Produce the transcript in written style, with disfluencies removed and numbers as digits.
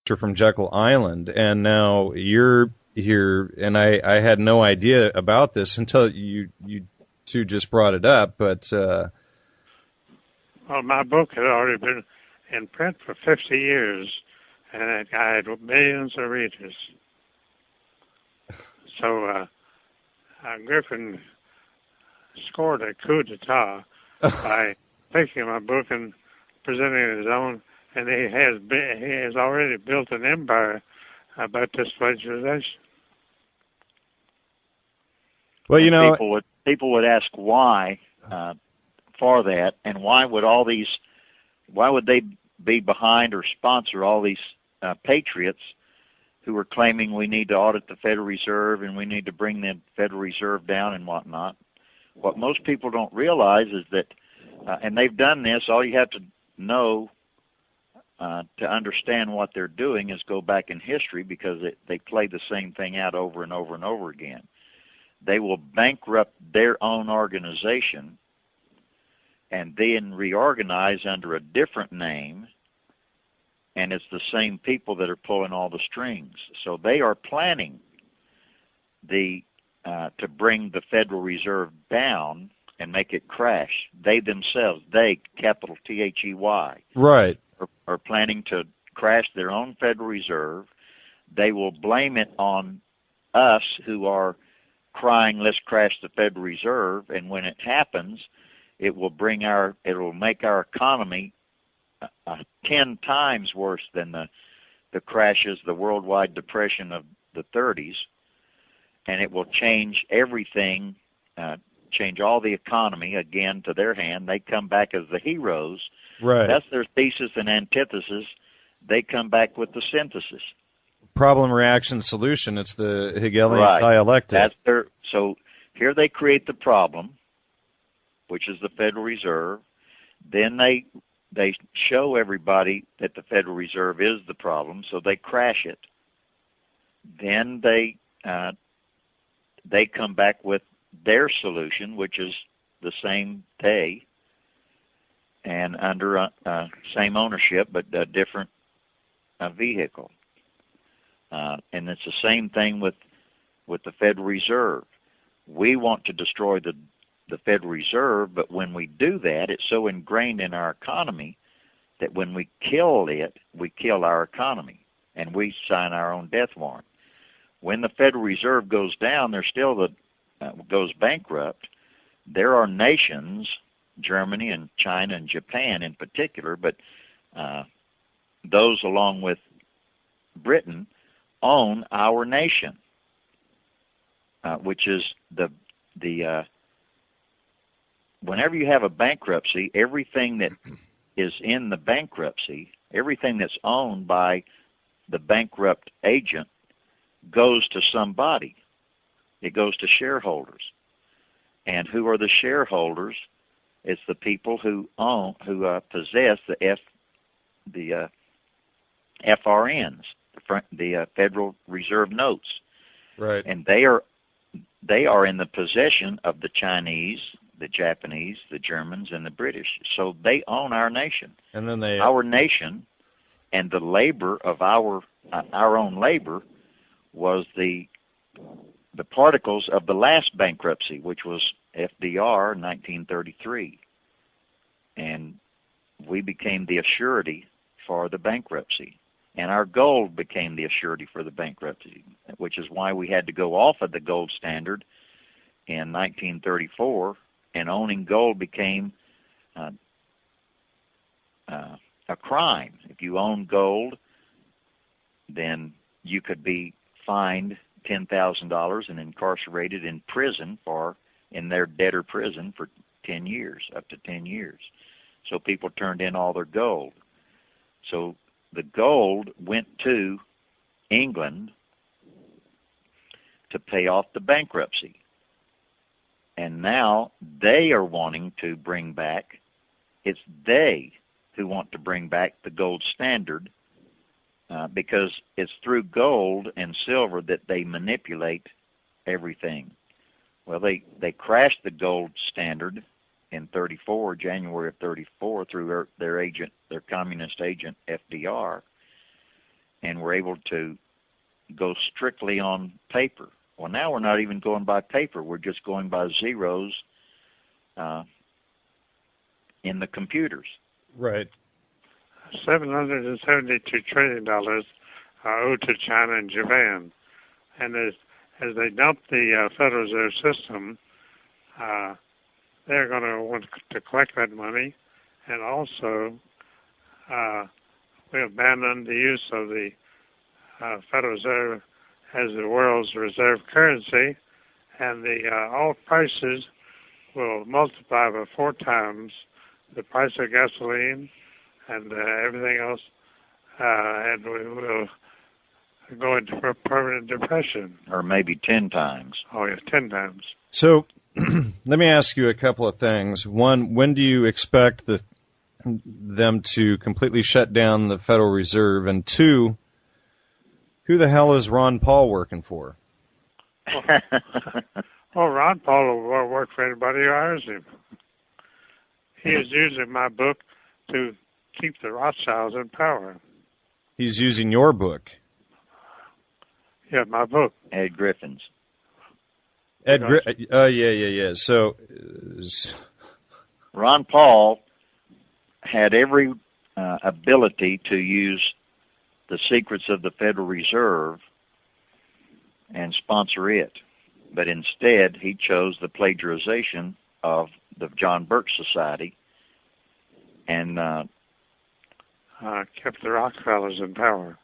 from Jekyll Island, and now you're here, and I had no idea about this until you two just brought it up. But well, my book had already been in print for 50 years, and it had millions of readers. So Griffin scored a coup d'etat by taking my book and presenting his own, and he has already built an empire about this legislation. Well, you know, people would ask why for that, and why would they be behind or sponsor all these patriots who are claiming we need to audit the Federal Reserve and we need to bring the Federal Reserve down and whatnot. What most people don't realize is that, and they've done this, all you have to know to understand what they're doing is go back in history, because they play the same thing out over and over and over again. They will bankrupt their own organization and then reorganize under a different name, and it's the same people that are pulling all the strings. So they are planning to bring the Federal Reserve down and make it crash. They themselves, capital T-H-E-Y, right, are planning to crash their own Federal Reserve. They will blame it on us who are crying, let's crash the Federal Reserve, and when it happens, it will make our economy 10 times worse than the crashes, the worldwide depression of the 30s, and it will change everything, change all the economy again to their hand. They come back as the heroes. Right. That's their thesis and antithesis. They come back with the synthesis. Problem, reaction, solution. It's the Hegelian dialectic. So here they create the problem, which is the Federal Reserve. Then they show everybody that the Federal Reserve is the problem, so they crash it. Then they come back with their solution, which is the same day and under same ownership, but a different vehicle. And it's the same thing with the Federal Reserve. We want to destroy the Federal Reserve, but when we do that, it's so ingrained in our economy that when we kill it, we kill our economy, and we sign our own death warrant. When the Federal Reserve goes down, there's still goes bankrupt. There are nations, Germany and China and Japan in particular, but those along with Britain own our nation, which is whenever you have a bankruptcy, everything that is in the bankruptcy, everything that's owned by the bankrupt agent goes to somebody. It goes to shareholders. And who are the shareholders? It's the people who possess the FRNs, the Federal Reserve notes. Right. And they are in the possession of the Chinese, the Japanese, the Germans, and the British. So they own our nation. And then our nation, and the labor of our own labor was the particles of the last bankruptcy, which was FDR in 1933. And we became the assurity for the bankruptcy. And our gold became the assurity for the bankruptcy, which is why we had to go off of the gold standard in 1934, and owning gold became a crime. If you own gold, then you could be fined $10,000 and incarcerated in prison in their debtor prison for 10 years, up to 10 years. So people turned in all their gold. So the gold went to England to pay off the bankruptcy. And now they are wanting to bring back, it's they who want to bring back the gold standard, because it's through gold and silver that they manipulate everything. Well, they crashed the gold standard in January of 34, through their communist agent FDR, and were able to go strictly on paper. Well, now we're not even going by paper. We're just going by zeros in the computers. Right. $772 trillion are owed to China and Japan. And as they dump the Federal Reserve System, they're going to want to collect that money. And also, we abandon the use of the Federal Reserve as the world's reserve currency, and the all prices will multiply by 4 times the price of gasoline and everything else, and we will go into a permanent depression. Or maybe 10 times. Oh, yeah, 10 times. So let me ask you a couple of things. One, when do you expect them to completely shut down the Federal Reserve? And two, who the hell is Ron Paul working for? Well, Ron Paul will work for anybody who hires him. He is using my book to keep the Rothschilds in power. He's using your book. Yeah, my book. Ed Griffin's. Yeah. So, Ron Paul had every ability to use the secrets of the Federal Reserve and sponsor it. But instead, he chose the plagiarization of the John Birch Society and kept the Rockefellers in power.